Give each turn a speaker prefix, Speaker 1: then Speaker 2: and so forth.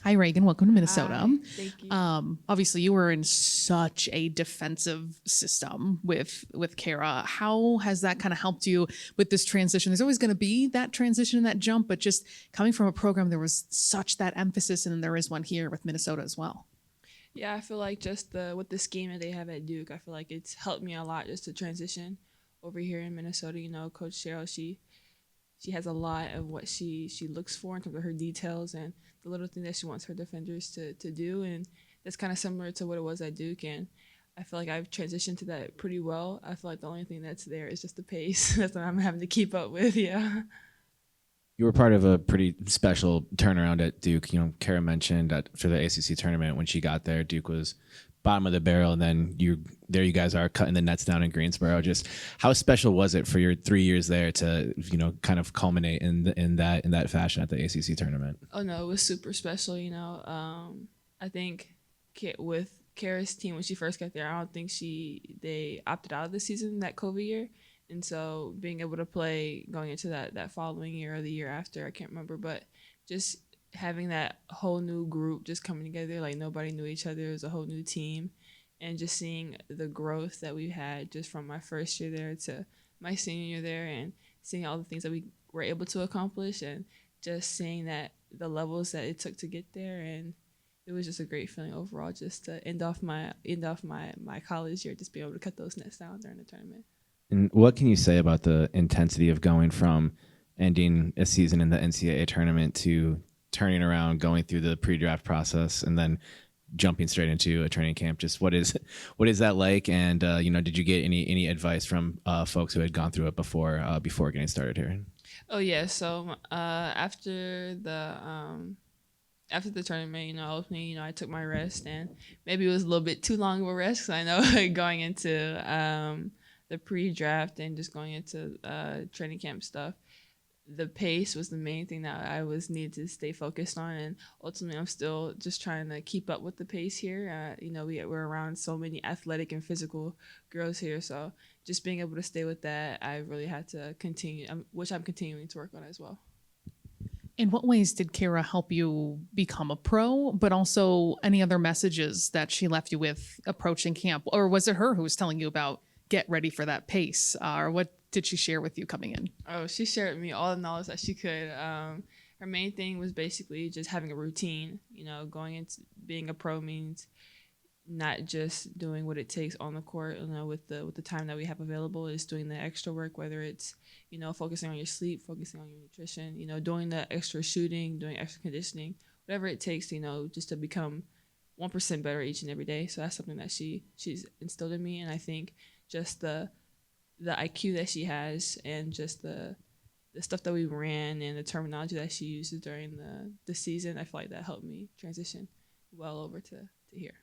Speaker 1: Hi, Reigan. Welcome to Minnesota.
Speaker 2: Hi, thank you.
Speaker 1: Obviously, you were in such a defensive system with Kara. How has that kind of helped you with this transition? There's always going to be that transition and that jump, but just coming from a program, there was such that emphasis, and there is one here with Minnesota as well.
Speaker 2: Yeah, I feel like just with the scheme that they have at Duke, I feel like it's helped me a lot just to transition over here in Minnesota. You know, Coach Cheryl, she has a lot of what she looks for in terms of her details and the little thing that she wants her defenders to do, and that's kind of similar to what it was at Duke. And I feel like I've transitioned to that pretty well. I feel like the only thing that's there is just the pace. That's what I'm having to keep up with. Yeah.
Speaker 3: You were part of a pretty special turnaround at Duke. You know, Kara mentioned that for the ACC tournament when she got there, Duke was bottom of the barrel, and then you guys are cutting the nets down in Greensboro. Just how special was it for your 3 years there to kind of culminate in that fashion at the ACC tournament?
Speaker 2: Oh no, it was super special. I think with Kara's team when she first got there, I don't think they opted out of the season that COVID year. And so being able to play going into that following year or the year after, I can't remember, but just having that whole new group just coming together, like nobody knew each other, it was a whole new team, and just seeing the growth that we had just from my first year there to my senior year there, and seeing all the things that we were able to accomplish, and just seeing that the levels that it took to get there, and it was just a great feeling overall just to end off my college year, just being able to cut those nets down during the tournament.
Speaker 3: And what can you say about the intensity of going from ending a season in the NCAA tournament to turning around, going through the pre-draft process, and then jumping straight into a training camp? Just what is that like? And did you get any advice from folks who had gone through it before getting started here?
Speaker 2: Oh yeah, so after the tournament, ultimately, I took my rest, and maybe it was a little bit too long of a rest because I know going into the pre-draft and just going into training camp stuff, the pace was the main thing that I was needed to stay focused on, and ultimately I'm still just trying to keep up with the pace here. We're around so many athletic and physical girls here, so just being able to stay with that, I really had to continue, which I'm continuing to work on as well.
Speaker 1: In what ways did Kara help you become a pro, but also any other messages that she left you with approaching camp? Or was it her who was telling you about get ready for that pace? Or what did she share with you coming in?
Speaker 2: Oh, she shared with me all the knowledge that she could. Her main thing was basically just having a routine. Going into being a pro means not just doing what it takes on the court. With the time that we have available, is doing the extra work, whether it's focusing on your sleep, focusing on your nutrition, doing the extra shooting, doing extra conditioning, whatever it takes, just to become 1% better each and every day. So that's something that she's instilled in me, and I think just the IQ that she has, and just the stuff that we ran, and the terminology that she uses during the season, I feel like that helped me transition well over to here.